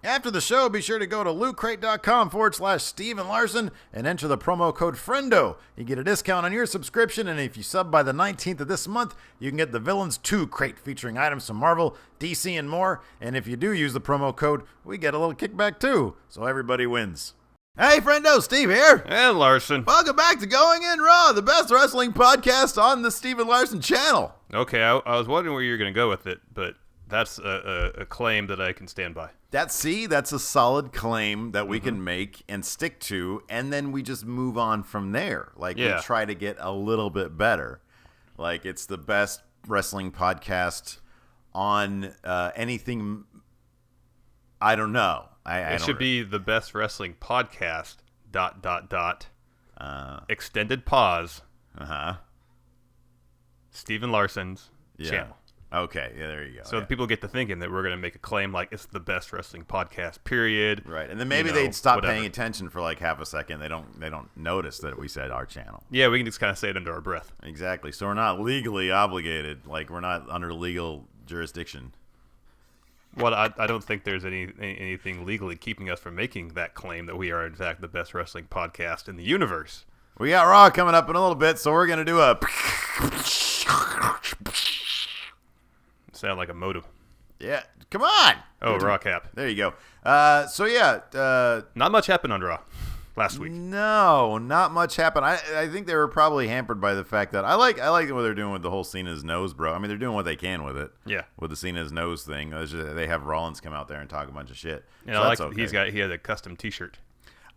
After the show, be sure to go to lootcrate.com/Steven Larson and enter the promo code FRIENDO. You get a discount on your subscription, and if you sub by the 19th of this month, you can get the Villains 2 crate featuring items from Marvel, DC, and more. And if you do use the promo code, we get a little kickback too, so everybody wins. Hey, friendo, Steve here. And Larson. Welcome back to Going In Raw, the best wrestling podcast on the Steven Larson channel. Okay, I was wondering where you were going to go with it, but that's a claim that I can stand by. That's a solid claim that we can make and stick to, and then we just move on from there. We try to get a little bit better. Like, it's the best wrestling podcast on anything. I don't know. It should be the best wrestling podcast. ... Extended pause. Steven Larson's channel. Okay, yeah, there you go. So people get to thinking that we're going to make a claim like it's the best wrestling podcast, period. Right, and then maybe they'd stop paying attention for like half a second. They don't notice that we said our channel. Yeah, we can just kind of say it under our breath. Exactly. So we're not legally obligated. Like, we're not under legal jurisdiction. Well, I don't think there's anything legally keeping us from making that claim that we are, in fact, the best wrestling podcast in the universe. We got Raw coming up in a little bit, so we're going to do a... Sound like a modem. Yeah, come on. Oh, Raw cap. There you go. Not much happened on Raw last week. No, not much happened. I think they were probably hampered by the fact that I like what they're doing with the whole Cena's nose, bro. I mean, they're doing what they can with it. Yeah. With the Cena's nose thing. They have Rollins come out there and talk a bunch of shit. Yeah, so I like okay. He had a custom T-shirt.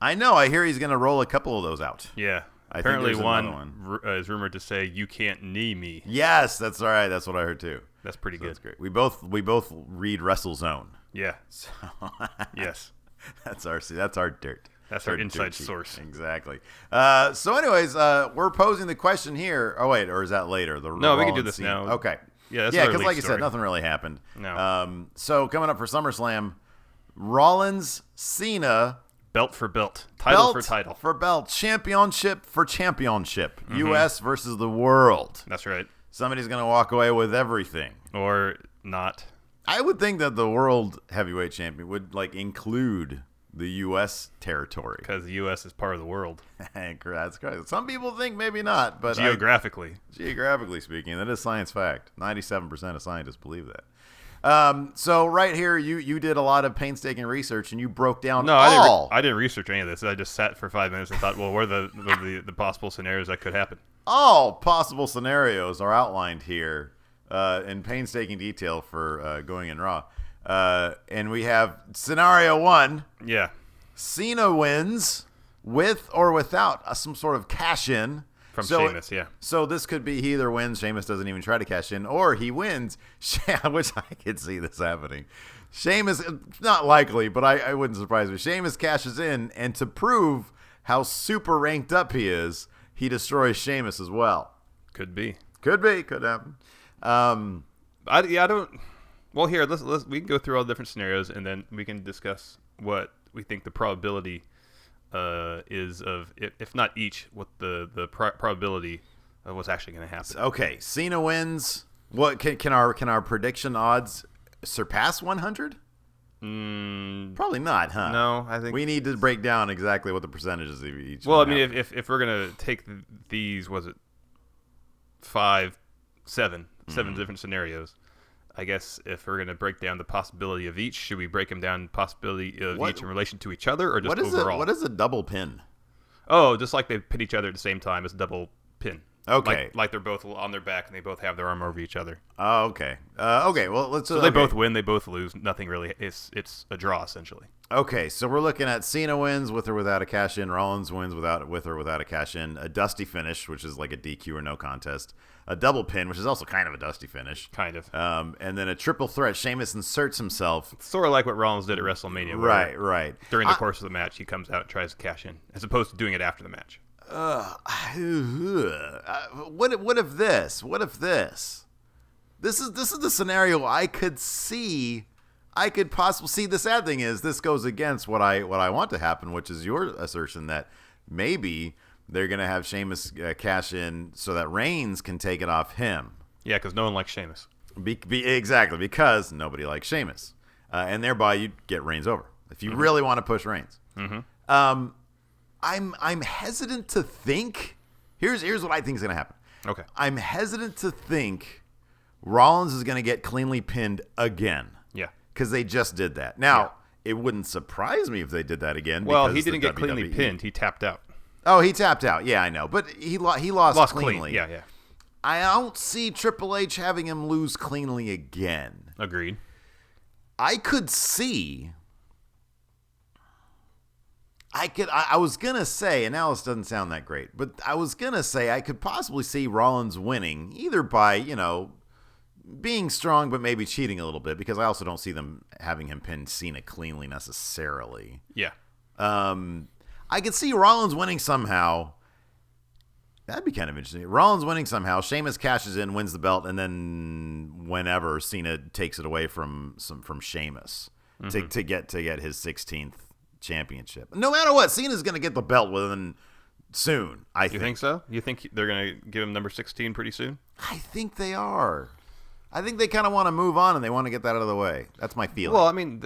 I know. I hear he's going to roll a couple of those out. Yeah. Apparently one is rumored to say, "You can't knee me." Yes, that's all right. That's what I heard too. That's pretty good. That's great. We both read WrestleZone. Yeah. So, yes. That's our dirt. That's our inside source. Exactly. So anyways, we're posing the question here. Oh wait, or is that later? No, we can do this now. Okay. Yeah, because like you said, nothing really happened. No. So coming up for SummerSlam, Rollins, Cena. Belt for belt. Title for title. For belt. Championship for championship. U.S. versus the world. That's right. Somebody's going to walk away with everything. Or not. I would think that the world heavyweight champion would include the U.S. territory. Because the U.S. is part of the world. That's correct. Some people think maybe not. But geographically speaking, that is science fact. 97% of scientists believe that. So right here, you did a lot of painstaking research, and you broke down I didn't research any of this. I just sat for 5 minutes and thought, well, what are the possible scenarios that could happen? All possible scenarios are outlined here in painstaking detail for Going In Raw. And we have scenario 1. Yeah. Cena wins with or without some sort of cash-in. From Sheamus, yeah. So this could be he either wins, Sheamus doesn't even try to cash in, or he wins, which I could see this happening. Sheamus, not likely, but I wouldn't surprise me. Sheamus cashes in, and to prove how super ranked up he is, he destroys Sheamus as well. Could be. Could happen. I don't. Well, here we can go through all the different scenarios, and then we can discuss what we think the probability is of, if not each, what the probability of what's actually going to happen. Okay, Cena wins. What can our prediction odds surpass 100? Probably not, huh? No, I think we need to break down exactly what the percentages of each. Well, I mean, if we're going to take these, was it 7 different scenarios? I guess if we're going to break down the possibility of each, should we break them down the possibility of each in relation to each other, or just overall? What is a double pin? Oh, just like they pin each other at the same time as a double pin. Okay. Like they're both on their back and they both have their arm over each other. Oh, okay. Okay, well, let's... So they both win, they both lose. Nothing really... It's a draw, essentially. Okay, so we're looking at Cena wins with or without a cash-in. Rollins wins with or without a cash-in. A dusty finish, which is like a DQ or no contest. A double pin, which is also kind of a dusty finish. Kind of. And then a triple threat. Sheamus inserts himself. It's sort of like what Rollins did at WrestleMania. Right. During the course of the match, he comes out and tries to cash in, as opposed to doing it after the match. What if this? This is the scenario I could see. I could possibly see. The sad thing is, this goes against what I want to happen, which is your assertion that maybe they're going to have Sheamus cash in so that Reigns can take it off him. Yeah, because no one likes Sheamus. Exactly, because nobody likes Sheamus. And thereby you get Reigns over. if you really want to push Reigns. Mm-hmm. I'm hesitant to think. Here's what I think is going to happen. Okay. I'm hesitant to think Rollins is going to get cleanly pinned again. Yeah. Because they just did that. Now, it wouldn't surprise me if they did that again. Well, because he didn't the get cleanly WWE pinned. He tapped out. Oh, he tapped out. Yeah, I know. But he lost cleanly. Clean. Yeah. I don't see Triple H having him lose cleanly again. Agreed. I could see... I was going to say, and now this doesn't sound that great, but I was going to say I could possibly see Rollins winning either by, being strong but maybe cheating a little bit, because I also don't see them having him pin Cena cleanly necessarily. Yeah. I could see Rollins winning somehow. That'd be kind of interesting. Rollins winning somehow. Sheamus cashes in, wins the belt, and then whenever Cena takes it away from Sheamus to get his 16th championship. No matter what, Cena's going to get the belt soon. You think so? You think they're going to give him number 16 pretty soon? I think they are. I think they kind of want to move on and they want to get that out of the way. That's my feeling. Well, I mean,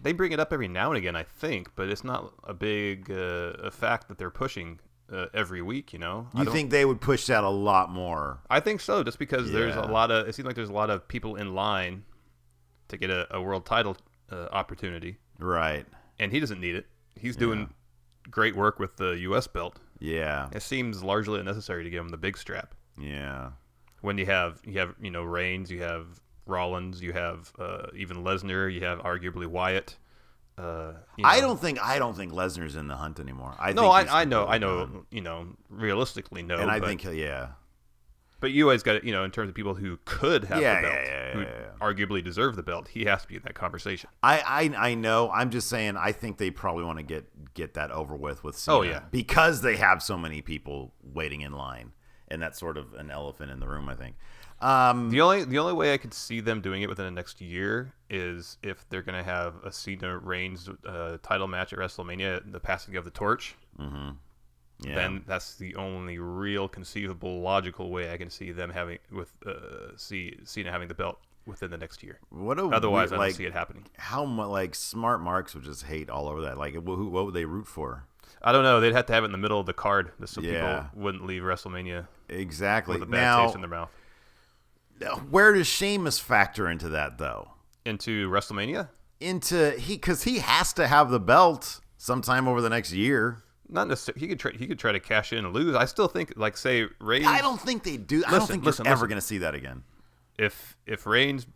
they bring it up every now and again, I think, but it's not a big a fact that they're pushing every week. You think they would push that a lot more? I think so, just because there's it seems like there's a lot of people in line to get a world title opportunity. Right. And he doesn't need it. He's doing great work with the U.S. belt. Yeah. It seems largely unnecessary to give him the big strap. Yeah. When you have Reigns, you have Rollins, you have even Lesnar, you have arguably Wyatt. I don't think Lesnar's in the hunt anymore. I know. Realistically, no. And I think. But you always got in terms of people who could have the belt, who arguably deserve the belt, he has to be in that conversation. I know. I'm just saying. I think they probably want to get that over with Cena. Oh yeah, because they have so many people waiting in line, and that's sort of an elephant in the room, I think. The only way I could see them doing it within the next year is if they're going to have a Cena Reigns title match at WrestleMania, the passing of the torch. Mm-hmm. Yeah. Then that's the only real conceivable, logical way I can see them having Cena having the belt within the next year. Otherwise, I don't see it happening. How much smart marks would just hate all over that? What would they root for? I don't know. They'd have to have it in the middle of the card so people wouldn't leave WrestleMania exactly with a bad taste in their mouth. Where does Sheamus factor into that, though? Into WrestleMania? Because he has to have the belt sometime over the next year. Not necessarily. He could try to cash in and lose. I still think, say Reigns. I don't think they do. I don't think you're ever going to see that again. If it's Reigns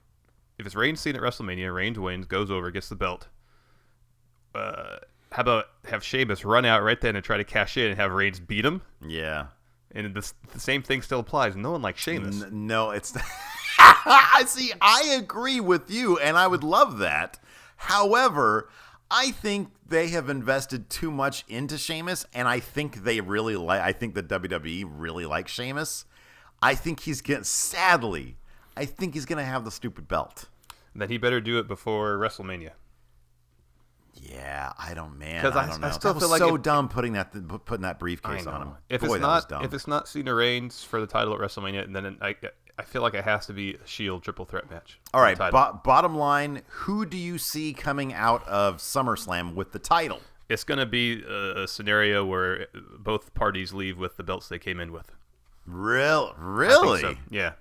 seen at WrestleMania, Reigns wins, goes over, gets the belt. How about have Sheamus run out right then and try to cash in and have Reigns beat him? Yeah. And the same thing still applies. No one likes Sheamus. No, it's. See, I agree with you, and I would love that. However, I think they have invested too much into Sheamus, and I think they really like. I think the WWE really likes Sheamus. I think he's going to have the stupid belt. Then he better do it before WrestleMania. Yeah, I don't know. I still feel like so dumb putting that briefcase on him. If it's not Cena Reigns for the title at WrestleMania, then I feel like it has to be a Shield triple threat match. All right, bottom line, who do you see coming out of SummerSlam with the title? It's going to be a scenario where both parties leave with the belts they came in with. Really? I think so. Yeah.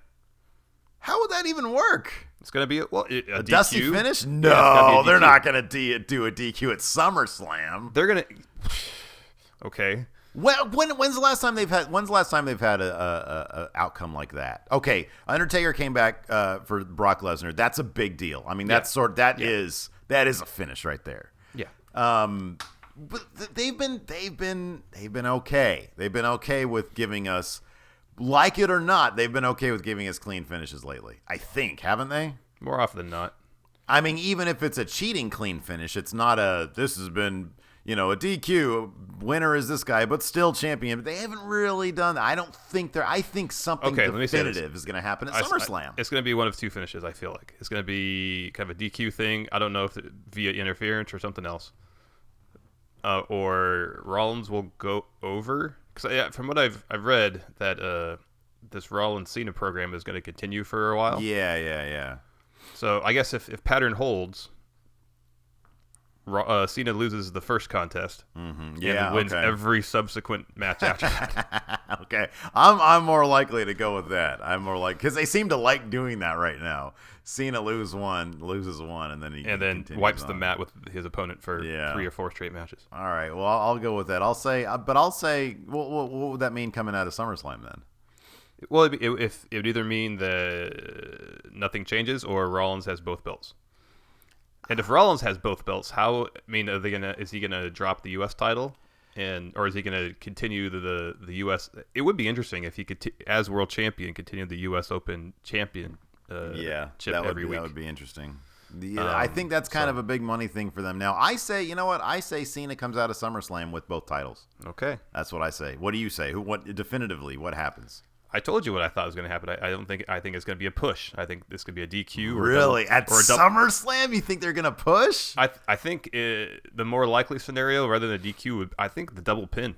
How would that even work? It's going to be a DQ. Dusty finish? No, they're not going to do a DQ at SummerSlam. They're going to. Okay. When's the last time they've had a outcome like that? Okay, Undertaker came back for Brock Lesnar. That's a big deal. I mean, that is a finish right there. Yeah. But they've been okay. They've been okay with giving us, like it or not, they've been okay with giving us clean finishes lately. I think, haven't they? More often than not. I mean, even if it's a cheating clean finish, it's not this has been, a DQ, winner is this guy, but still champion. But they haven't really done that. I think something definitive is going to happen at SummerSlam. It's going to be one of two finishes, I feel like. It's going to be kind of a DQ thing. I don't know if via interference or something else. Or Rollins will go over. Because from what I've read, that this Rollins Cena program is going to continue for a while. Yeah. So I guess if pattern holds, Cena loses the first contest, Yeah, and wins okay. every subsequent match after that. Okay, I'm more likely to go with that. I'm more like because they seem to like doing that right now. Cena loses one, and then he continues wipes the on. mat with his opponent for Yeah. 3 or 4 straight matches. All right, well I'll go with that. I'll say, what would that mean coming out of SummerSlam then? Well, it would either mean that nothing changes or Rollins has both belts. And if Rollins has both belts, is he gonna drop the U.S. title, or is he gonna continue the U.S.? It would be interesting if he could, as world champion, continue the U.S. Open champion. Chip every week. That would be interesting. I think that's kind of a big money thing for them now. I say, you know what? I say Cena comes out of SummerSlam with both titles. Okay, that's what I say. What do you say? What definitively? What happens? I told you what I thought was going to happen. I think it's going to be a push. I think this could be a DQ. Really? At SummerSlam, you think they're going to push? I think the more likely scenario, rather than a DQ, I think the double pin.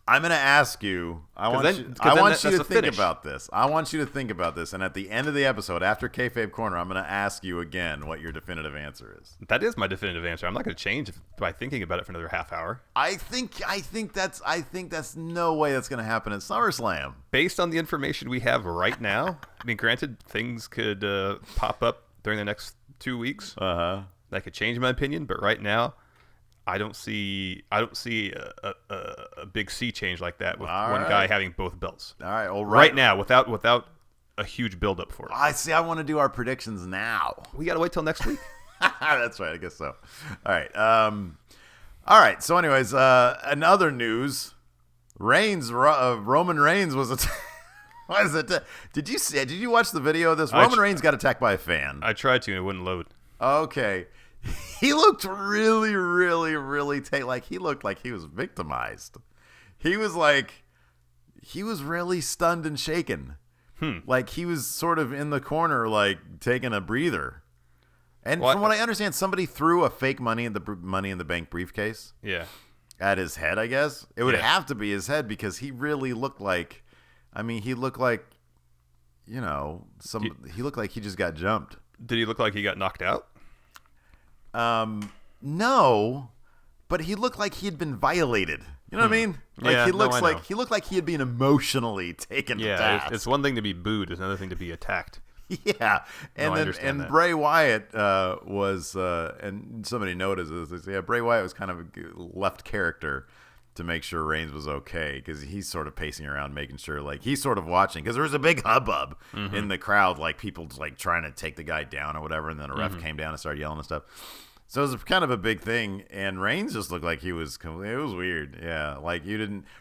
I'm going to ask you. I want you to think about this. I want you to think about this. And at the end of the episode, after Kayfabe Corner, I'm going to ask you again what your definitive answer is. That is my definitive answer. I'm not going to change by thinking about it for another half hour. I think that's no way that's going to happen at SummerSlam. Based on the information we have right now, I mean, granted, things could pop up during the next 2 weeks. That could change my opinion, but right now, I don't see a big sea change like that with one guy having both belts. All right, well, right now without a huge buildup for it. I see. I want to do our predictions now. We got to wait till next week. That's right. I guess so. All right. All right. So, anyways, in other news, Roman Reigns was what is it? Did you watch the video of this? Roman Reigns got attacked by a fan. I tried to, and it wouldn't load. Okay. He looked really, really, really he looked like he was victimized. He was really stunned and shaken. Like he was sort of in the corner, like taking a breather. And from what I understand, somebody threw a fake Money in the Bank briefcase. Yeah. At his head, I guess. It would have to be his head because he really looked like, he looked like, he looked like he just got jumped. Did he look like he got knocked out? No, but he looked like he had been violated. You know what I mean? Like he looked like he had been emotionally taken to task. It's one thing to be booed, it's another thing to be attacked. Yeah, and Bray Wyatt was, and somebody noticed this. Yeah, Bray Wyatt was kind of a left character to make sure Reigns was okay because he's sort of pacing around, making sure like he's sort of watching because there was a big hubbub in the crowd, like people like trying to take the guy down or whatever, and then a ref came down and started yelling and stuff. So it was kind of a big thing, and Reigns just looked like it was weird. Yeah, like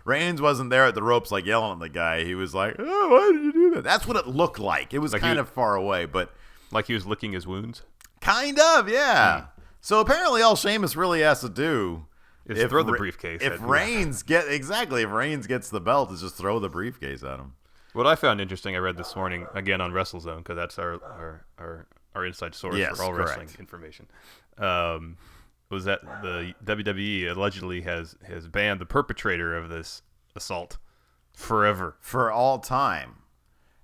Reigns wasn't there at the ropes like yelling at the guy. He was like, oh, why did you do that? That's what it looked like. It was like kind of far away, but like he was licking his wounds. Kind of, yeah. So apparently all Sheamus really has to do is throw the briefcase. If Reigns gets the belt, is just throw the briefcase at him. What I found interesting, I read this morning again on WrestleZone because that's our inside source for all wrestling information. Was that the WWE allegedly has banned the perpetrator of this assault forever, for all time.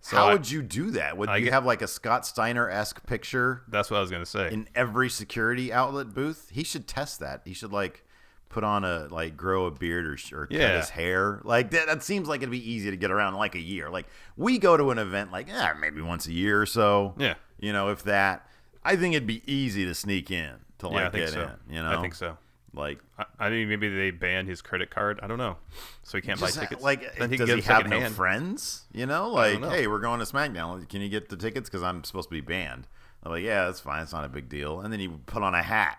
So how would you do that? Would you have like a Scott Steiner-esque picture? That's what I was going to say. In every security outlet booth, he should test that. He should grow a beard or cut his hair. Like that seems like it'd be easy to get around in like a year. Like we go to an event like maybe once a year or so. Yeah. If that, I think it'd be easy to sneak in to get in. I think so. Like I mean, maybe they banned his credit card. I don't know, so he can't buy tickets. Then does he have no friends? Like, hey, we're going to SmackDown. Can you get the tickets? Because I'm supposed to be banned. I'm like, yeah, that's fine. It's not a big deal. And then you put on a hat.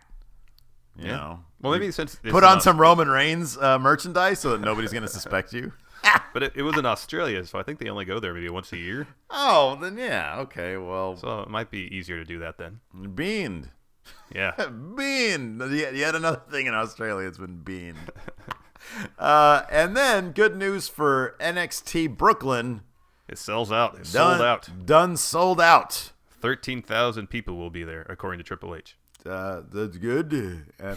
You know. Well, maybe since put on some Roman Reigns merchandise so that nobody's going to suspect you. But it was in Australia, so I think they only go there maybe once a year. Oh, then yeah, okay, well. So it might be easier to do that then. Beaned. Yeah. Beaned. Yet another thing in Australia has been beaned. And then good news for NXT Brooklyn. It sells out. It's sold out. Sold out. 13,000 people will be there, according to Triple H. That's good.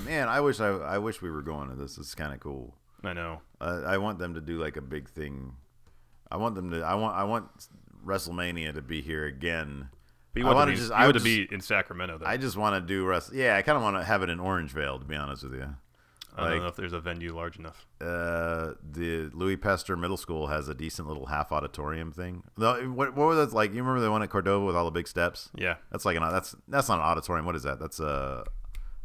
Man, I wish we were going to this. It's kind of cool. I know. I want them to do like a big thing. I want WrestleMania to be here again But you want to be in Sacramento, though. I just want to do wrestling. Yeah, I kind of want to have it in Orangevale, to be honest with you. I don't know if there's a venue large enough. The Louis Pasteur Middle School has a decent little half auditorium thing. What was that like? You remember the one at Cordova with all the big steps? Yeah, that's like that's not an auditorium. What is that? That's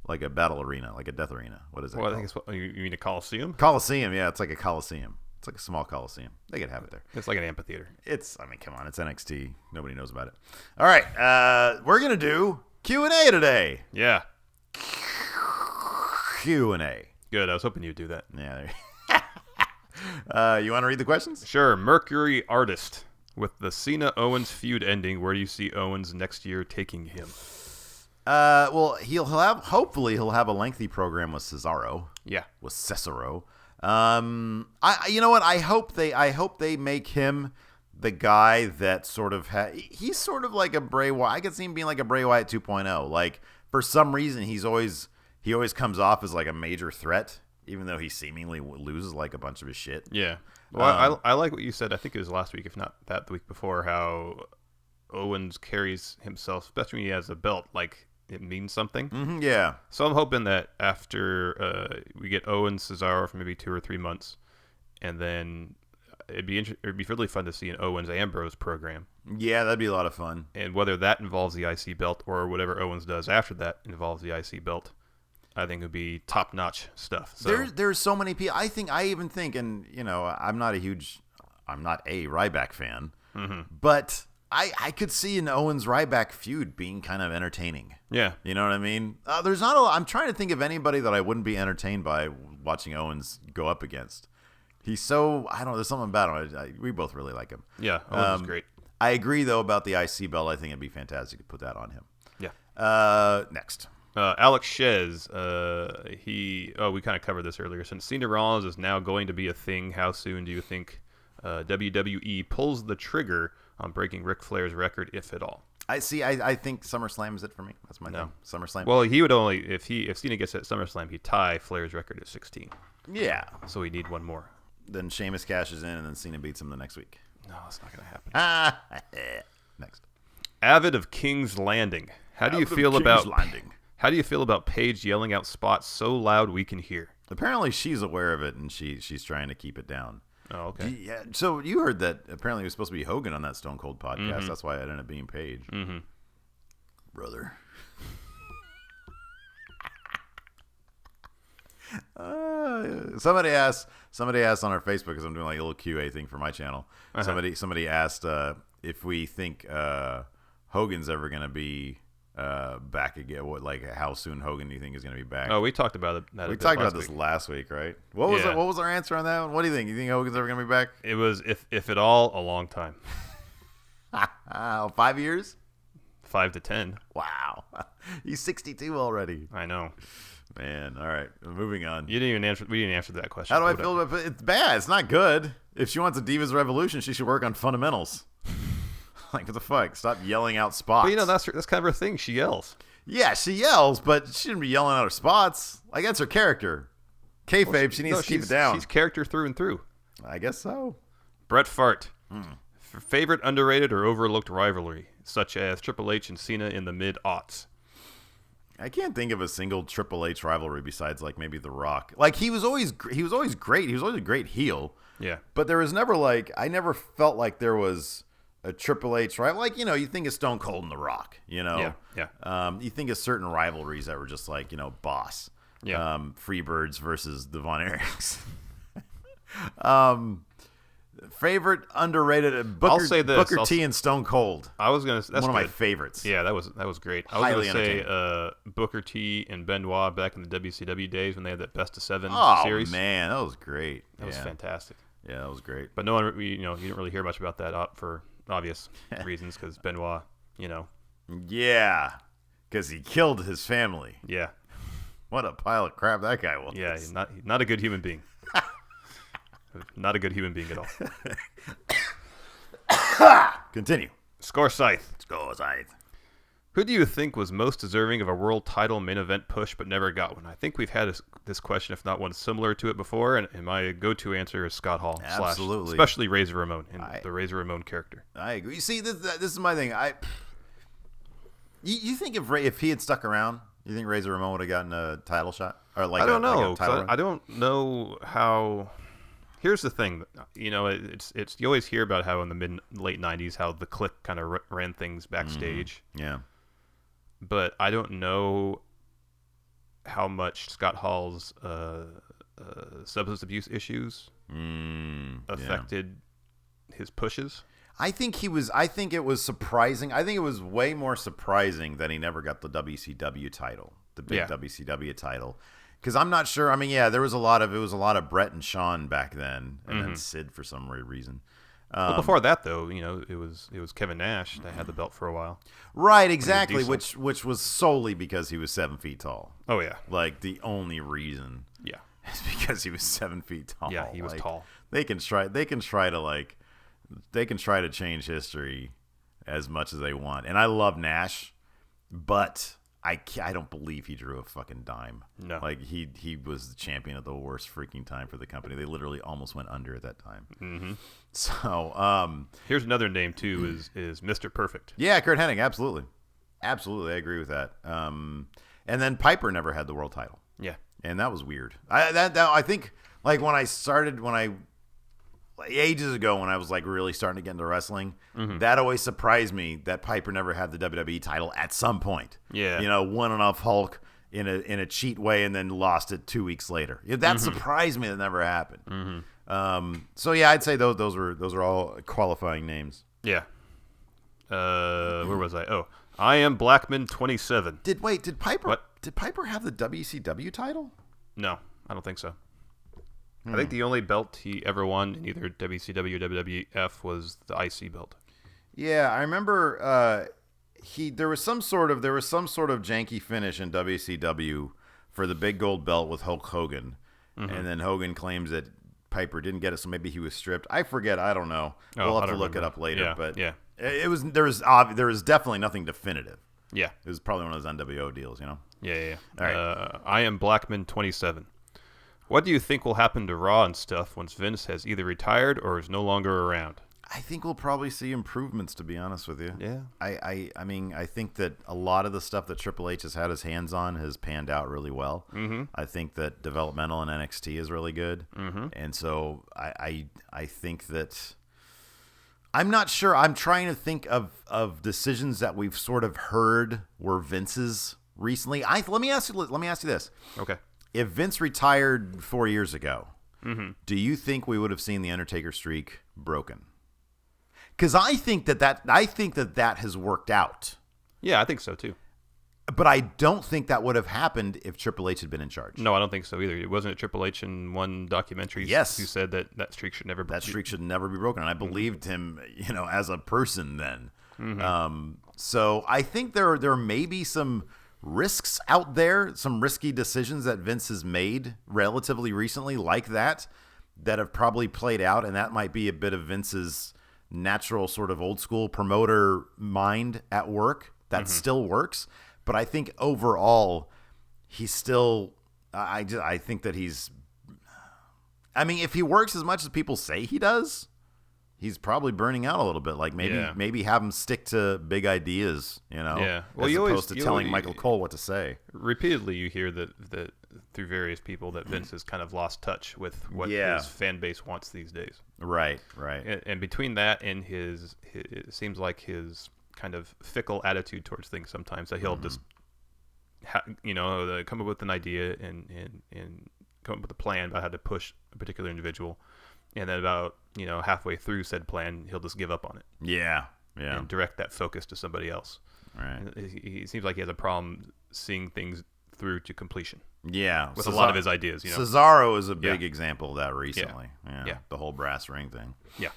like a battle arena, like a death arena. What is it? Well, I think it's you mean a coliseum. Coliseum, yeah, it's like a coliseum. It's like a small coliseum. They could have it there. It's like an amphitheater. I mean, come on, it's NXT. Nobody knows about it. All right, we're gonna do Q&A today. Yeah, Q&A. Good. I was hoping you'd do that. Yeah. You want to read the questions? Sure. Mercury Artist. With the Cena-Owens feud ending, where do you see Owens next year taking him? Well, hopefully he'll have a lengthy program with Cesaro. Yeah. With Cesaro. You know what? I hope they make him the guy that sort of he's sort of like a Bray Wyatt. I could see him being like a Bray Wyatt 2.0. Like, for some reason, he always comes off as like a major threat, even though he seemingly loses like a bunch of his shit. Yeah. Well, I like what you said. I think it was last week, if not the week before, how Owens carries himself, especially when he has a belt, like it means something. Mm-hmm, yeah. So I'm hoping that after we get Owens, Cesaro for maybe 2 or 3 months, and then it'd be really fun to see an Owens Ambrose program. Yeah, that'd be a lot of fun. And whether that involves the IC belt or whatever Owens does after that involves the IC belt, I think it would be top-notch stuff. So there's so many people. I even think, and I'm not a Ryback fan, mm-hmm. but I could see an Owens Ryback feud being kind of entertaining. Yeah, you know what I mean. There's not a lot. I'm trying to think of anybody that I wouldn't be entertained by watching Owens go up against. He's so, I don't know. There's something about him. We both really like him. Yeah, Owens is great. I agree though about the IC belt. I think it'd be fantastic to put that on him. Yeah. Next. Alex Shez, we kind of covered this earlier. Since Cena Rollins is now going to be a thing, how soon do you think WWE pulls the trigger on breaking Ric Flair's record, if at all? I think SummerSlam is it for me. That's my thing. SummerSlam. Well, he would only if Cena gets at SummerSlam, he'd tie Flair's record at 16. Yeah. So we need one more. Then Sheamus cashes in, and then Cena beats him the next week. No, that's not going to happen. Next. Avid of King's Landing. How do you feel about Paige yelling out spots so loud we can hear? Apparently she's aware of it, and she's trying to keep it down. Oh, okay. Yeah. So you heard that apparently it was supposed to be Hogan on that Stone Cold podcast. Mm-hmm. That's why it ended up being Paige. Mm-hmm. Brother. Somebody asked on our Facebook, because I'm doing like a little QA thing for my channel. Uh-huh. Somebody asked if we think Hogan's ever going to be back again. How soon Hogan do you think is going to be back? Oh, we talked about it. We talked about this last week, right? What was our answer on that one? What do you think? You think Hogan's ever going to be back? It was, if at all, a long time. 5 years? 5 to 10. Wow. He's 62 already. I know. Man, all right. Moving on. We didn't answer that question. How do I feel about it? It's bad. It's not good. If she wants a Divas Revolution, she should work on fundamentals. Like, what the fuck? Stop yelling out spots. But that's kind of her thing. She yells. Yeah, she yells, but she shouldn't be yelling out her spots. Like, that's her character. Kayfabe, she needs to keep it down. She's character through and through. I guess so. Bret Fart. Favorite underrated or overlooked rivalry, such as Triple H and Cena in the mid-aughts? I can't think of a single Triple H rivalry besides like maybe The Rock. Like he was always great. He was always a great heel. Yeah. But there was never I never felt like there was a Triple H rival. Like, you think of Stone Cold and The Rock, Yeah. You think of certain rivalries that were just like, boss. Yeah. Freebirds versus the Von Erichs. Favorite underrated Booker, I'll say this. Booker T and Stone Cold. I was gonna. That's one of my good. favorites. Yeah, that was great. I was gonna say Booker T and Benoit back in the WCW days when they had that best of 7 series. Oh man, that was great. That was fantastic. Yeah, that was great. But no one, you didn't really hear much about that for obvious reasons, because Benoit, Yeah, because he killed his family. Yeah. What a pile of crap that guy was. Yeah, he's not a good human being. Not a good human being at all. Continue. Score Scythe. Who do you think was most deserving of a world title main event push but never got one? I think we've had this question, if not one similar to it before, and my go-to answer is Scott Hall. Absolutely. Especially Razor Ramon and the Razor Ramon character. I agree. You see, this is my thing. You think if he had stuck around, you think Razor Ramon would have gotten a title shot or like I don't know. like a title run? I don't know how. Here's the thing, it's you always hear about how in the late '90s how the Clique kind of ran things backstage. Yeah. But I don't know how much Scott Hall's substance abuse issues affected his pushes. I think it was surprising. I think it was way more surprising that he never got the WCW title, the big WCW title. Because I'm not sure. I mean, yeah, it was a lot of Brett and Shawn back then, and then Sid for some weird reason. Well, before that, though, it was Kevin Nash that had the belt for a while. Right, exactly. Which was solely because he was 7 feet tall. Oh yeah, like the only reason. Yeah, is because he was 7 feet tall. Yeah, he was tall. They can try to change history as much as they want, and I love Nash, but I don't believe he drew a fucking dime. No. Like, he was the champion at the worst freaking time for the company. They literally almost went under at that time. Mm-hmm. So, here's another name, too, is Mr. Perfect. Yeah, Kurt Hennig, absolutely. Absolutely, I agree with that. And then Piper never had the world title. Yeah. And that was weird. I think, like, ages ago when I was like really starting to get into wrestling, that always surprised me that Piper never had the WWE title at some point. Yeah. Won off Hulk in a cheat way and then lost it 2 weeks later. That surprised me. That never happened. So yeah, I'd say those are all qualifying names. Yeah. Where was I? Oh, I am Blackman 27. Did Piper? What? Did Piper have the WCW title? No, I don't think so. I think the only belt he ever won in either WCW or WWF was the IC belt. Yeah, I remember there was some sort of janky finish in WCW for the big gold belt with Hulk Hogan, and then Hogan claims that Piper didn't get it, so maybe he was stripped. I forget. I don't know. We'll have to look it up later. Yeah, but yeah, there was definitely nothing definitive. Yeah, it was probably one of those NWO deals, Yeah. All right. I am Blackman 27. What do you think will happen to Raw and stuff once Vince has either retired or is no longer around? I think we'll probably see improvements, to be honest with you. Yeah. I mean, I think that a lot of the stuff that Triple H has had his hands on has panned out really well. I think that developmental in NXT is really good. And so I think that I'm not sure. I'm trying to think of decisions that we've sort of heard were Vince's recently. Let me ask you this. Okay. If Vince retired 4 years ago, do you think we would have seen the Undertaker streak broken? Because I think that has worked out. Yeah, I think so too. But I don't think that would have happened if Triple H had been in charge. No, I don't think so either. It wasn't Triple H in one documentary who said that streak should never be broken. And I believed him, as a person then. So I think there may be some risks out there, some risky decisions that Vince has made relatively recently like that have probably played out, and that might be a bit of Vince's natural sort of old school promoter mind at work that still works. But I think overall he's still I think that if he works as much as people say he does, he's probably burning out a little bit. Like maybe have him stick to big ideas, Yeah. Well, as opposed to telling Michael Cole what to say. Repeatedly, you hear that through various people that Vince has kind of lost touch with what his fan base wants these days. Right. And between that and his it seems like his kind of fickle attitude towards things sometimes, that he'll just come up with an idea and come up with a plan about how to push a particular individual, and then about halfway through said plan he'll just give up on it. Yeah and direct that focus to somebody else. Right. He seems like he has a problem seeing things through to completion. Yeah, with a lot of his ideas. Cesaro is a big example of that recently. Yeah. The whole brass ring thing. Yeah.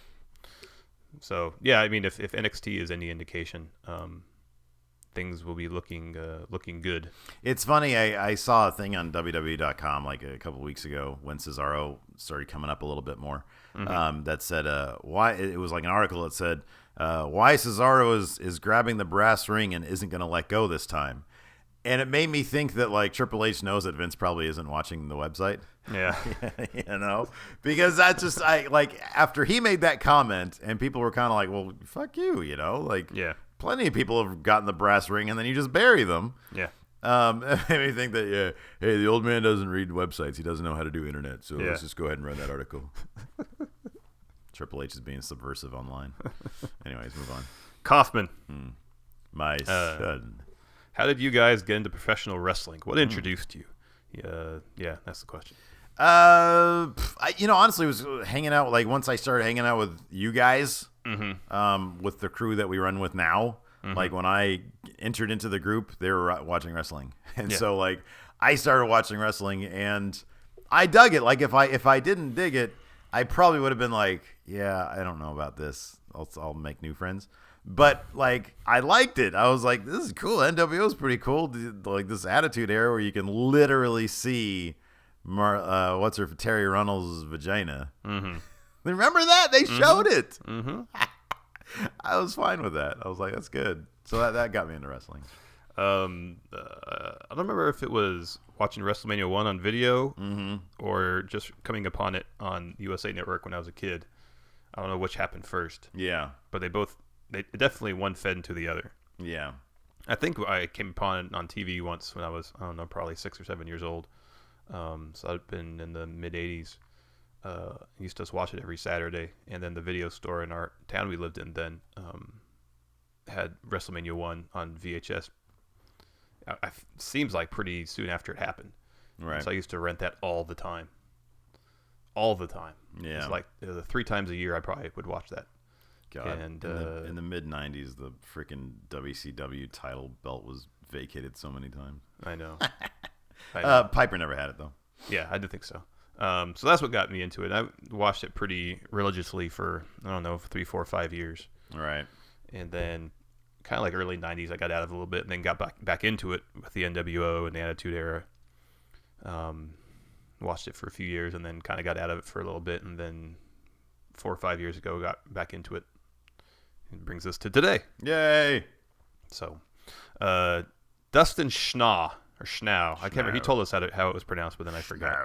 So yeah, I mean, if NXT is any indication, things will be looking good. It's funny. I saw a thing on WWE.com like a couple weeks ago when Cesaro started coming up a little bit more. That said, why it was like an article that said why Cesaro is grabbing the brass ring and isn't going to let go this time. And it made me think that like Triple H knows that Vince probably isn't watching the website. Yeah. Because that's just after he made that comment and people were kind of like, well, fuck you, plenty of people have gotten the brass ring and then you just bury them. Yeah. It made me think that, hey, the old man doesn't read websites. He doesn't know how to do internet. So let's just go ahead and run that article. Triple H is being subversive online. Anyways, move on. Kaufman. My son. How did you guys get into professional wrestling? What introduced you? Yeah, that's the question. Honestly, was hanging out, like, once I started hanging out with you guys, with the crew that we run with now. Like, when I entered into the group, they were watching wrestling. And so, like, I started watching wrestling, and I dug it. Like, if I didn't dig it, I probably would have been like, yeah, I don't know about this. I'll make new friends. But, like, I liked it. I was like, this is cool. NWO is pretty cool. Like, this Attitude Era where you can literally see Terry Runnels' vagina. Remember that? They showed it. I was fine with that. I was like, that's good. So that got me into wrestling. I don't remember if it was watching WrestleMania 1 on video or just coming upon it on USA Network when I was a kid. I don't know which happened first. Yeah. But they definitely one fed into the other. Yeah. I think I came upon it on TV once when I was, I don't know, probably 6 or 7 years old. So I'd been in the mid-'80s. Used to just watch it every Saturday. And then the video store in our town we lived in then had WrestleMania 1 on VHS. Seems like pretty soon after it happened. Right. So I used to rent that all the time. All the time. Yeah. It's like 3 times a year I probably would watch that. God. And in the mid-'90s, the freaking WCW title belt was vacated so many times. I know. Piper never had it, though. Yeah, I did think so. So that's what got me into it. I watched it pretty religiously for, I don't know, 3, 4, 5 years. Right. And then kind of like early 90s, I got out of it a little bit and then got back into it with the NWO and the Attitude Era. Watched it for a few years and then kind of got out of it for a little bit. And then 4 or 5 years ago, got back into it. It brings us to today. Yay! So, Dustin Schnau, or Schnau. I can't remember. He told us how it was pronounced, but then I forgot.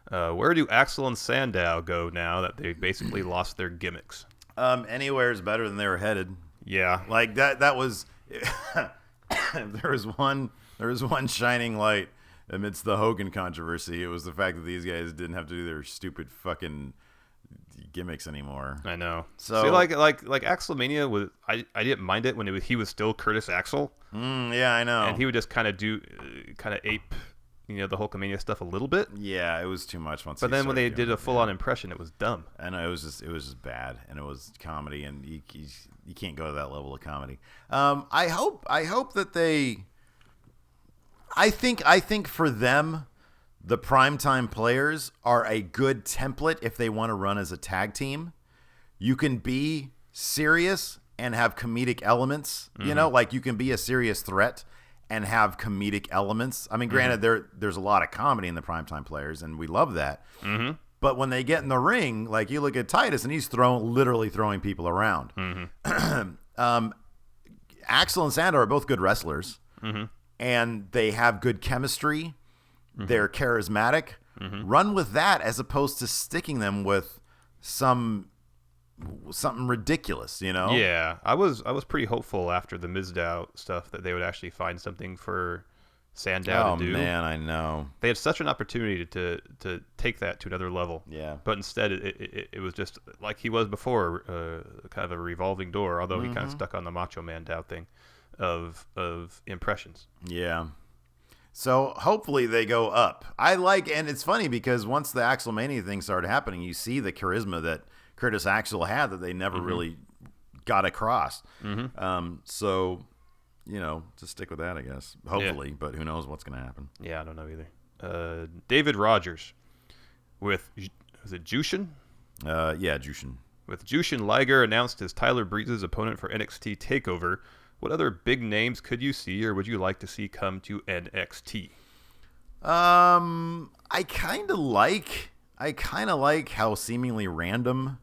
Where do Axel and Sandow go now that they basically lost their gimmicks? Anywhere is better than they were headed. Yeah. Like that was there was one shining light amidst the Hogan controversy. It was the fact that these guys didn't have to do their stupid fucking gimmicks anymore. I know. So see, like Axelmania was, I didn't mind it when he was still Curtis Axel. Yeah, I know. And he would just kind of ape, the Hulkamania stuff a little bit. Yeah, it was too much once. But then when they did a full-on impression, it was dumb. I know, it was just bad, and it was comedy, and you can't go to that level of comedy. I hope that they. I think for them, the primetime players are a good template if they want to run as a tag team. You can be serious and have comedic elements. Like you can be a serious threat and have comedic elements. I mean, granted, there's a lot of comedy in the primetime players, and we love that. But when they get in the ring, like you look at Titus, and he's literally throwing people around. Axel and Sandow are both good wrestlers, and they have good chemistry. They're charismatic. Run with that as opposed to sticking them with something ridiculous, Yeah, I was pretty hopeful after the Mizdow stuff that they would actually find something for Sandow to do. Oh man, I know. They had such an opportunity to take that to another level. Yeah. But instead, it was just like he was before, kind of a revolving door. Although he kind of stuck on the Macho Man Dow thing of impressions. Yeah. So hopefully they go up. And it's funny because once the Axelmania thing started happening, you see the charisma that Curtis Axel had that they never really got across. So, just stick with that, I guess. Hopefully, but who knows what's going to happen. Yeah, I don't know either. David Rogers with, is it Jushin? Yeah, Jushin. With Jushin Liger announced as Tyler Breeze's opponent for NXT TakeOver, what other big names could you see or would you like to see come to NXT? I kind of like how seemingly random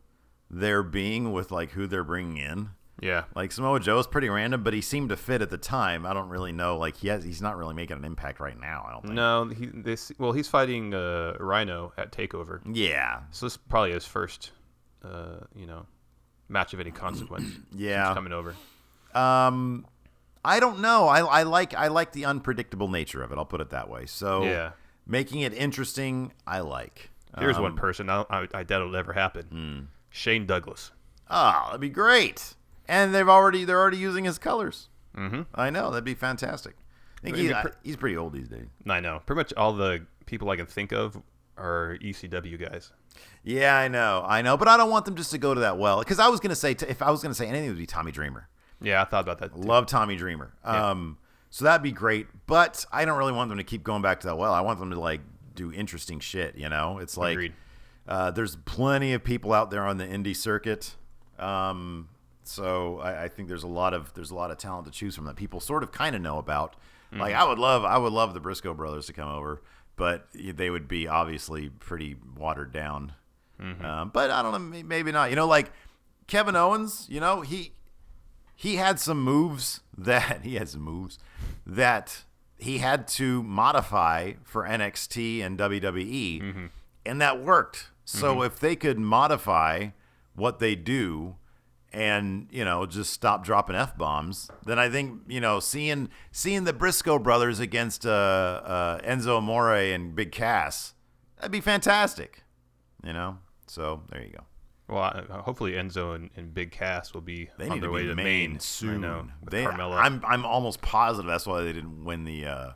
they're being with like who they're bringing in. Yeah. Like Samoa Joe's pretty random, but he seemed to fit at the time. I don't really know. Like he's not really making an impact right now, I don't think. No, he's fighting Rhino at TakeOver. Yeah. So this is probably his first match of any consequence. Yeah. Coming over. I don't know. I like the unpredictable nature of it. I'll put it that way. So Yeah. making it interesting, I like. Here's one person. I doubt it'll ever happen. Shane Douglas. Oh, that'd be great. And they're already using his colors. Mm-hmm. I know, that'd be fantastic. I think he's pretty old these days. I know. Pretty much all the people I can think of are ECW guys. Yeah, I know, but I don't want them just to go to that well. Because I was gonna say, if I was gonna say anything, it would be Tommy Dreamer. Yeah, I thought about that too. Love Tommy Dreamer. Yeah. So that'd be great. But I don't really want them to keep going back to that well. I want them to like do interesting shit. You know, it's like there's plenty of people out there on the indie circuit. So I think there's a lot of talent to choose from that people sort of kind of know about. Mm-hmm. Like I would love the Briscoe brothers to come over, but they would be obviously pretty watered down. Mm-hmm. But I don't know, maybe not. You know, like Kevin Owens. You know, he had some moves that he had to modify for NXT and WWE, and that worked. So if they could modify what they do and, you know, just stop dropping F-bombs, then I think, you know, seeing the Briscoe brothers against Enzo Amore and Big Cass, that'd be fantastic, you know? So there you go. Well, hopefully Enzo and Big Cass will be on their way to Maine soon. I know, Carmella. I'm almost positive that's why they didn't win the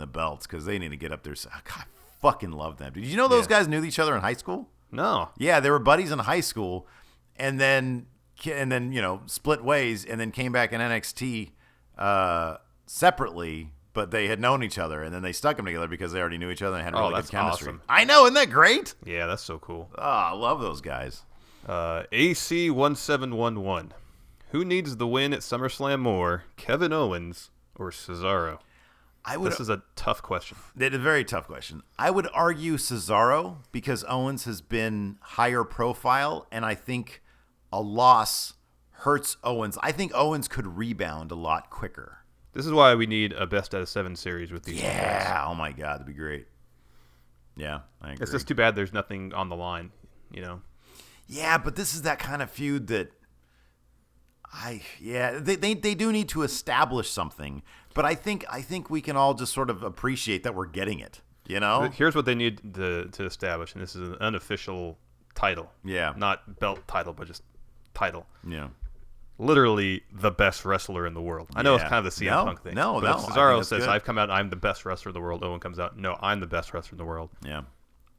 belts, because they need to get up there. God, I fucking love them. Did you know those guys knew each other in high school? No. Yeah, they were buddies in high school, and then you know, split ways, and then came back in NXT separately. But they had known each other, and then they stuck them together because they already knew each other and had really good chemistry. Awesome. I know, isn't that great? Yeah, that's so cool. Oh, I love those guys. AC1711. Who needs the win at SummerSlam more, Kevin Owens or Cesaro? This is a tough question. It's a very tough question. I would argue Cesaro because Owens has been higher profile, and I think a loss hurts Owens. I think Owens could rebound a lot quicker. This is why we need a best out of 7 series with these guys. Yeah, oh my God, that'd be great. Yeah, I agree. It's just too bad there's nothing on the line, you know? Yeah, but this is that kind of feud that they do need to establish something, but I think we can all just sort of appreciate that we're getting it, you know? Here's what they need to establish, and this is an unofficial title. Yeah. Not belt title, but just title. Yeah. Literally the best wrestler in the world. I know it's kind of the CM Punk thing. No. If Cesaro says, I've come out, I'm the best wrestler in the world, Owen comes out, no, I'm the best wrestler in the world. Yeah.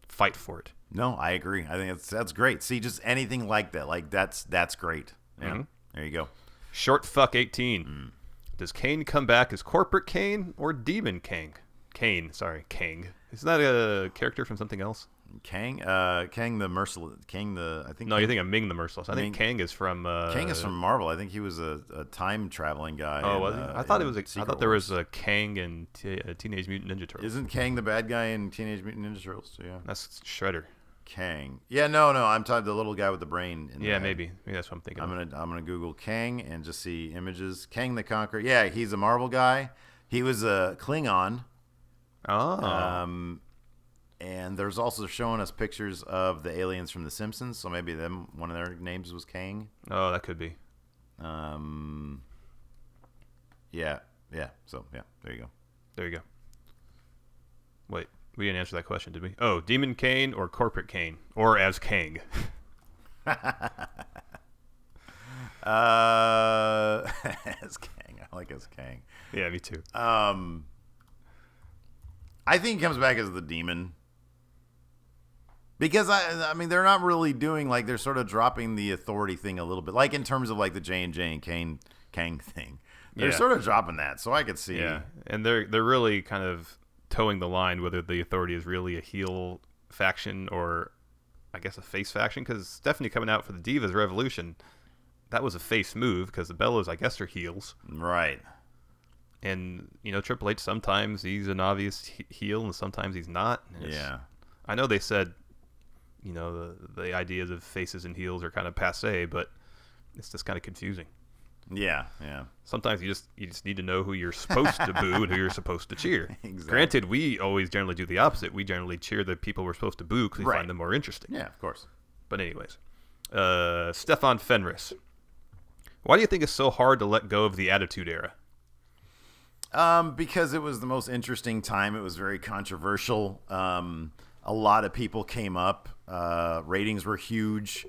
Fight for it. No, I agree. I think that's great. See, just anything like that, like that's great. Yeah. Mm-hmm. There you go. Short fuck 18. Does Kane come back as Corporate Kane or Demon Kang? Kang. Isn't that a character from something else? Kang the Merciless. I think. No, you think of Ming the Merciless. I think Kang is from. Kang is from Marvel. I think he was a time traveling guy. Oh, was he? I thought it was. I thought there was a Kang in Teenage Mutant Ninja Turtles. Isn't Kang the bad guy in Teenage Mutant Ninja Turtles? Yeah. That's Shredder. Kang. Yeah, no. I'm talking the little guy with the brain. Maybe that's what I'm thinking. I'm gonna Google Kang and just see images. Kang the Conqueror. Yeah, he's a Marvel guy. He was a Klingon. Oh. And there's also showing us pictures of the aliens from The Simpsons, so maybe one of their names was Kang. Oh, that could be. Yeah. So yeah, there you go. Wait, we didn't answer that question, did we? Oh, Demon Kane or Corporate Kane, or as Kang. As Kang, I like as Kang. Yeah, me too. I think he comes back as the Demon. Because, I mean, they're not really doing, like, they're sort of dropping the authority thing a little bit. Like, in terms of, like, the J&J and Kang thing. They're sort of dropping that, so I could see. Yeah, and they're really kind of towing the line whether the authority is really a heel faction or, I guess, a face faction. Because Stephanie coming out for the Divas Revolution, that was a face move because the Bellas, I guess, are heels. Right. And, you know, Triple H, sometimes he's an obvious heel and sometimes he's not. Yeah. I know they said, you know, the ideas of faces and heels are kind of passé, but it's just kind of confusing. Yeah. Sometimes you just need to know who you're supposed to boo and who you're supposed to cheer. Exactly. Granted, we always generally do the opposite. We generally cheer the people we're supposed to boo because we find them more interesting. Yeah, of course. But anyways, Stefan Fenris. Why do you think it's so hard to let go of the Attitude Era? Because it was the most interesting time. It was very controversial. A lot of people came up. Ratings were huge.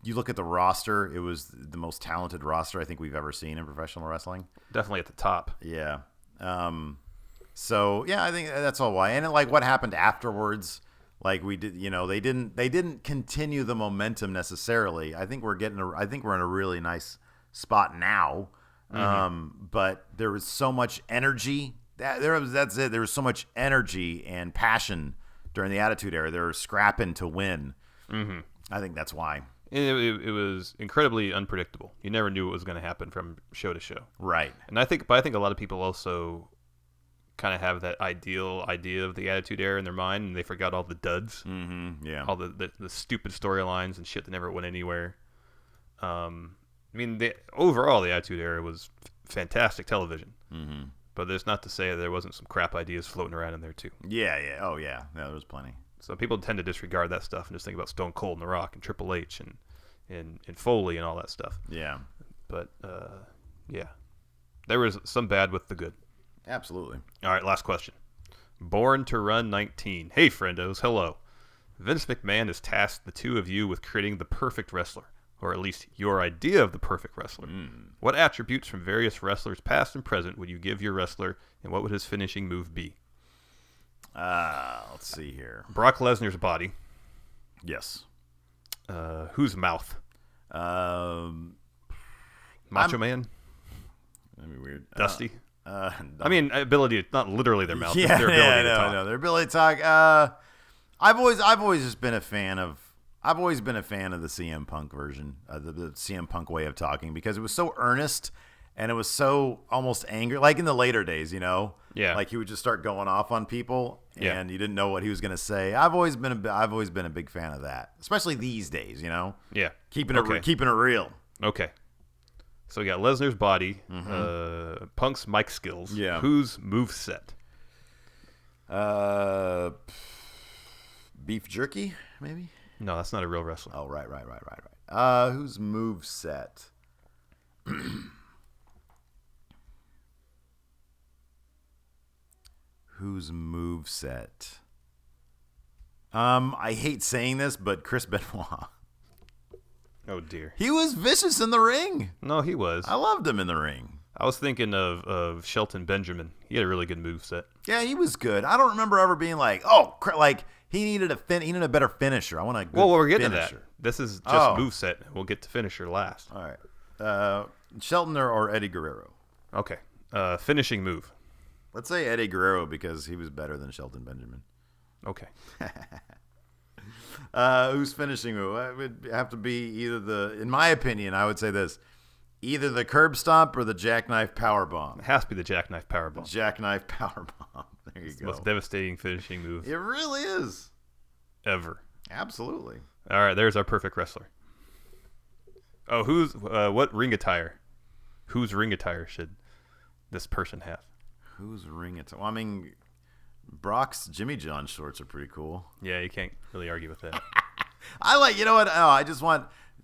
You look at the roster, it was the most talented roster I think we've ever seen in professional wrestling. Definitely at the top. Yeah. So yeah, I think that's all why. And like what happened afterwards, like we did, they didn't continue the momentum necessarily. I think we're in a really nice spot now. But there was so much energy. That's it. There was so much energy and passion during the Attitude Era. They were scrapping to win. I think that's why. It was incredibly unpredictable. You never knew what was going to happen from show to show. Right. And I think a lot of people also kind of have that ideal idea of the Attitude Era in their mind, and they forgot all the duds. Yeah. All the stupid storylines and shit that never went anywhere. Overall, the Attitude Era was fantastic television. But there's not to say there wasn't some crap ideas floating around in there, too. Yeah. Oh, yeah. Yeah, there was plenty. So people tend to disregard that stuff and just think about Stone Cold and The Rock and Triple H and Foley and all that stuff. Yeah. But, yeah. There was some bad with the good. Absolutely. All right, last question. Born to Run 19. Hey, friendos. Hello. Vince McMahon has tasked the two of you with creating the perfect wrestler, or at least your idea of the perfect wrestler. What attributes from various wrestlers, past and present, would you give your wrestler, and what would his finishing move be? Let's see here. Brock Lesnar's body. Yes. Whose mouth? Macho Man? That'd be weird. Dusty? No. I mean, ability, not literally their mouth, Yeah, but their ability to talk. No, their ability to talk. I've always just been a fan of. I've always been a fan of the CM Punk version, the CM Punk way of talking, because it was so earnest and it was so almost angry, like in the later days, Yeah. like he would just start going off on people, Yeah. and you didn't know what he was going to say. I've always been a big fan of that, especially these days, Yeah. keeping it real. Okay. So we got Lesnar's body, Punk's mic skills. Yeah. Whose moveset? Beef jerky, maybe. No, that's not a real wrestler. Oh, right. Whose move set? Whose move set? I hate saying this, but Chris Benoit. Oh, dear. He was vicious in the ring. No, he was. I loved him in the ring. I was thinking of Shelton Benjamin. He had a really good moveset. Yeah, he was good. I don't remember ever being like, he needed a better finisher. I want a good We're getting finisher. to that. This is just moveset. We'll get to finisher last. All right. Shelton or Eddie Guerrero? Okay. Finishing move. Let's say Eddie Guerrero because he was better than Shelton Benjamin. Okay. Who's finishing move? It would have to be either in my opinion, I would say this, either the curb stomp or the jackknife powerbomb. It has to be the jackknife powerbomb. Jackknife powerbomb. There you It's go. the most devastating finishing move It really is. ever. Absolutely. All right, there's our perfect wrestler. Oh, what ring attire? Whose ring attire should this person have? Whose ring attire? Well, I mean, Brock's Jimmy John shorts are pretty cool. Yeah, you can't really argue with that. I like, you know what? Oh,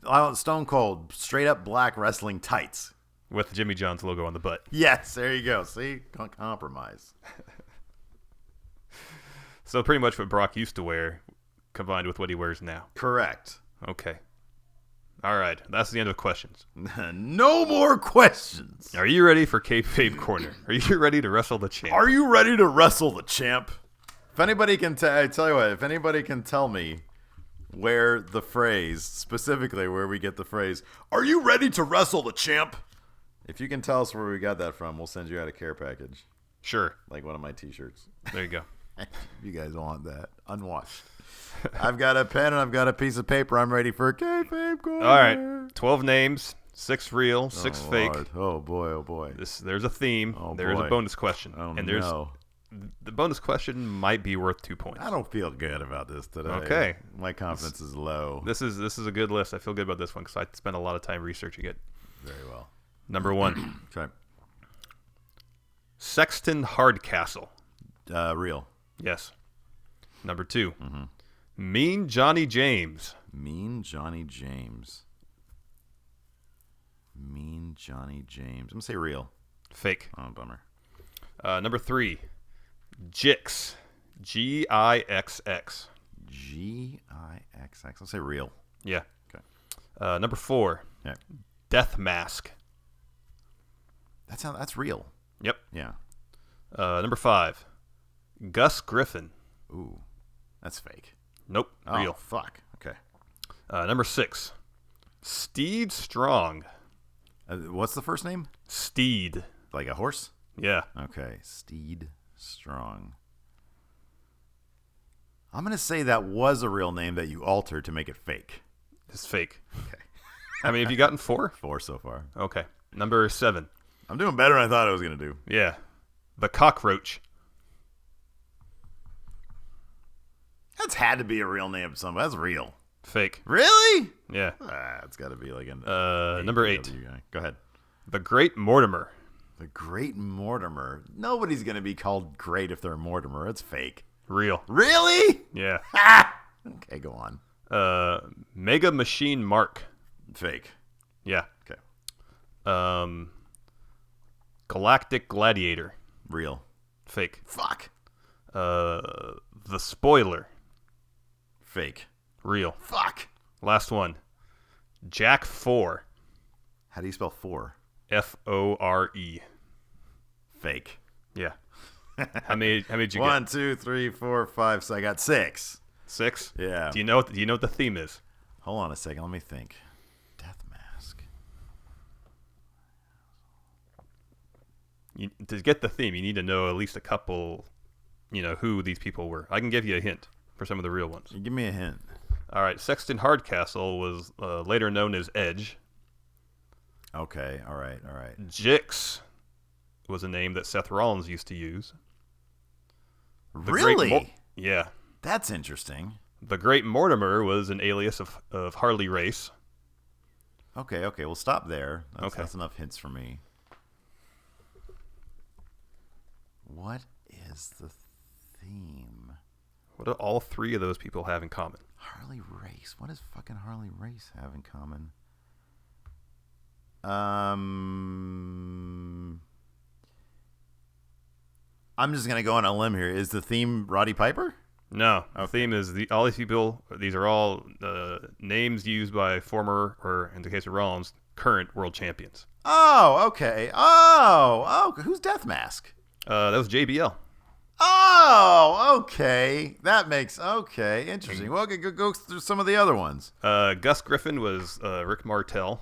I want Stone Cold straight up black wrestling tights. With Jimmy John's logo on the butt. Yes, there you go. See? Compromise. So pretty much what Brock used to wear combined with what he wears now. Correct. Okay. All right. That's the end of questions. No more questions. Are you ready for Kayfabe Korner? Are you ready to wrestle the champ? Are you ready to wrestle the champ? If anybody can I tell you what, if anybody can tell me where the phrase, specifically where we get the phrase, "Are you ready to wrestle the champ?" If you can tell us where we got that from, we'll send you out a care package. Sure. Like one of my t-shirts. There you go. You guys want that. Unwashed. I've got a pen and I've got a piece of paper. I'm ready for Kayfabe Korner. All right. 12 names, 6 real, 6 fake. Lord. Oh, boy. Oh, boy. There's a theme. Oh, there's boy. a bonus question. Oh, and no. The bonus question might be worth 2 points. I don't feel good about this today. Okay. My confidence is low. This is a good list. I feel good about this one because I spent a lot of time researching it. Very well. Number 1. Okay. Sexton Hardcastle. Real. Yes. Number 2. Mean Johnny James. Mean Johnny James. Mean Johnny James. I'm going to say real. Fake. Oh, bummer. Number 3, Gix. Gixx. Gixx. I'll say real. Yeah. Okay. Number 4, Yeah. Death Mask. That's real. Yep. Yeah. Number 5, Gus Griffin. Ooh, that's fake. Nope. Oh, Real. fuck. Okay. Number 6, Steed Strong. What's the first name? Steed. Like a horse? Yeah. Okay. Steed Strong. I'm going to say that was a real name that you altered to make it fake. It's fake. Okay. How many have you gotten? 4? 4 so far. Okay. Number 7. I'm doing better than I thought I was going to do. Yeah. The Cockroach. That's had to be a real name of somebody. That's real. Fake. Really? Yeah. It's got to be like an number 8. guy. Go ahead. The Great Mortimer. The Great Mortimer. Nobody's going to be called great if they're Mortimer. It's fake. Real. Really? Yeah. Okay, go on. Mega Machine Mark. Fake. Yeah. Okay. Galactic Gladiator. Real. Fake. Fuck. The Spoiler. Fake. Real. Fuck. Last one. Jack 4. How do you spell 4? Fore. Fake. Yeah. How many did you 1, get? 2, 3, 4, 5. So I got 6. 6? Yeah. Do you know what the theme is? Hold on a second. Let me think. Death Mask. To get the theme, you need to know at least a couple, who these people were. I can give you a hint for some of the real ones. Give me a hint. All right. Sexton Hardcastle was later known as Edge. Okay. All right. Jix was a name that Seth Rollins used to use. Really? Yeah. That's interesting. The Great Mortimer was an alias of Harley Race. Okay. We'll stop there. Okay. That's enough hints for me. What is the theme? What do all 3 of those people have in common? Harley Race. What does fucking Harley Race have in common? I'm just gonna go on a limb here. Is the theme Roddy Piper? No. The theme is all these people. These are all names used by former, or in the case of Rollins, current world champions. Oh, okay. Oh, who's Death Mask? That was JBL. Oh, okay. That makes interesting. Well, go through some of the other ones. Gus Griffin was Rick Martel.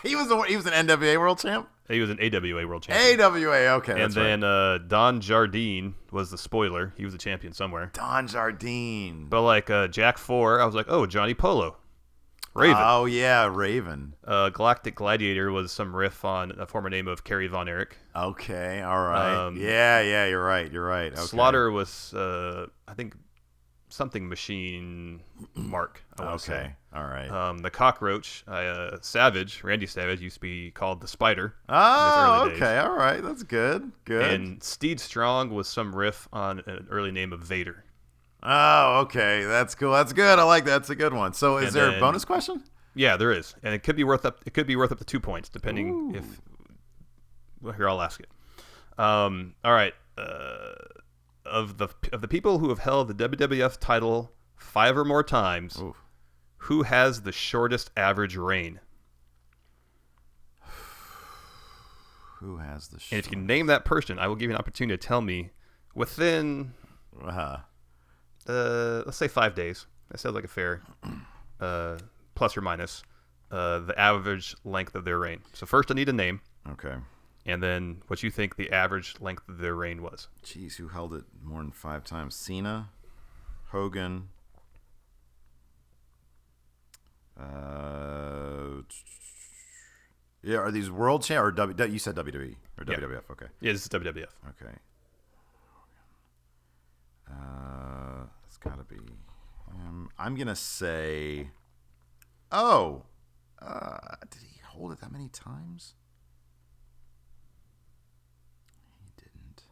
He was an NWA world champ. He was an AWA world champion. AWA, okay. And then Don Jardine was the Spoiler. He was a champion somewhere. Don Jardine. But like Jack 4, I was like, oh, Johnny Polo. Raven. Oh, yeah, Raven. Galactic Gladiator was some riff on a former name of Kerry Von Erich. Okay, all right. Yeah, you're right. Okay. Slaughter was, I think, something Machine Mark. I want to say. All right. The Cockroach, Randy Savage, used to be called the Spider. Oh, in his early days. All right. That's good. And Steed Strong was some riff on an early name of Vader. Oh, okay. That's cool. That's good. I like that. That's a good one. So, is there a bonus question? Yeah, there is, and it could be worth up to 2 points, depending if. Well, here I'll ask it. All right. Of the people who have held the WWF title 5 or more times, who has the shortest average reign? Who has the shortest? And if you name that person, I will give you an opportunity to tell me within. Let's say 5 days. That sounds like a fair, plus or minus, the average length of their reign. So first I need a name. Okay. And then what you think the average length of their reign was. Jeez, who held it more than 5 times? Cena, Hogan. Yeah, are these world champ or you said WWE or WWF? Okay. Yeah, this is WWF. Okay. It's got to be. I'm gonna say. Oh, did he hold it that many times? He didn't.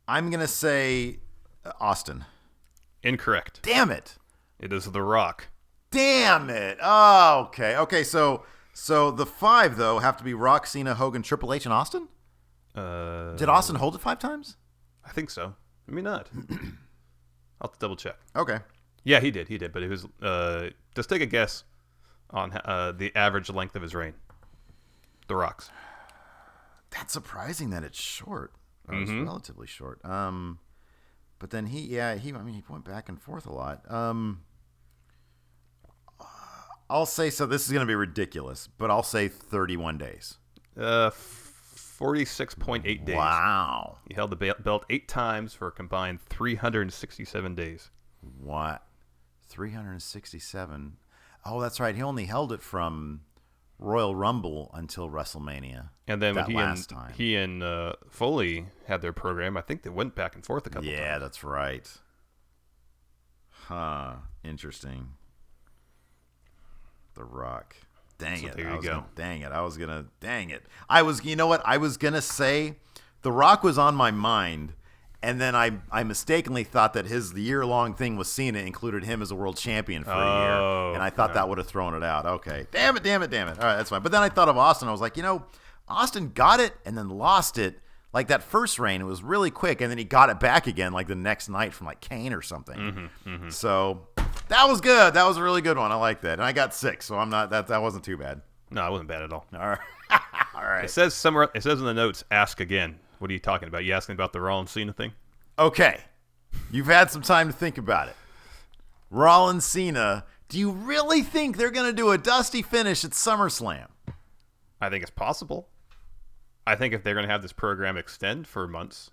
I'm gonna say Austin. Incorrect. Damn it! It is The Rock. Damn it. Oh, okay. Okay, so the 5, though, have to be Rock, Cena, Hogan, Triple H, and Austin? Did Austin hold it 5 times? I think so. Maybe not. I'll have to double check. Okay. Yeah, he did. But it was just take a guess on the average length of his reign. The Rock's. That's surprising that it's short. Or it's relatively short. But then he went back and forth a lot. I'll say, so this is going to be ridiculous, but I'll say 31 days. 46.8 days. Wow. He held the belt 8 times for a combined 367 days. What? 367. Oh, that's right. He only held it from Royal Rumble until WrestleMania. And then when he and Foley had their program, I think they went back and forth a couple times. Yeah, that's right. Huh. Interesting. The Rock. Dang it. There you go. Dang it. You know what? I was going to say The Rock was on my mind, and then I mistakenly thought that his year-long thing with Cena included him as a world champion for a year, and I thought that would have thrown it out. Okay. Damn it. All right, that's fine. But then I thought of Austin. I was like, Austin got it and then lost it. Like that first reign, it was really quick, and then he got it back again like the next night from like Kane or something. So that was good. That was a really good one. I like that. And I got 6, so I'm not that wasn't too bad. No, it wasn't bad at all. All right. All right. It says somewhere. It says in the notes, "Ask again." What are you talking about? You asking about the Rollins Cena thing? Okay. You've had some time to think about it. Rollins Cena. Do you really think they're going to do a dusty finish at SummerSlam? I think it's possible. I think if they're going to have this program extend for months.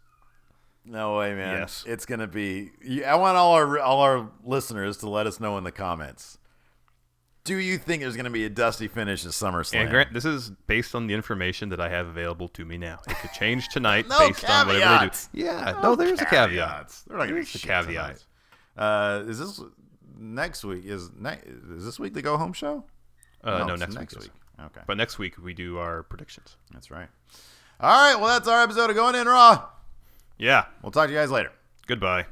No way, man. Yes. It's going to be. I want all our listeners to let us know in the comments. Do you think there's going to be a dusty finish at SummerSlam? And Grant, this is based on the information that I have available to me now. It could change tonight No based on whatever they do. Yeah, no, there's a caveat. They're not going to There's a be caveat. Is this next week? Is this week the go home show? No, it's next week. Okay, But next week we do our predictions. that's right. All right, well, that's our episode of Going In Raw. Yeah. We'll talk to you guys later. Goodbye.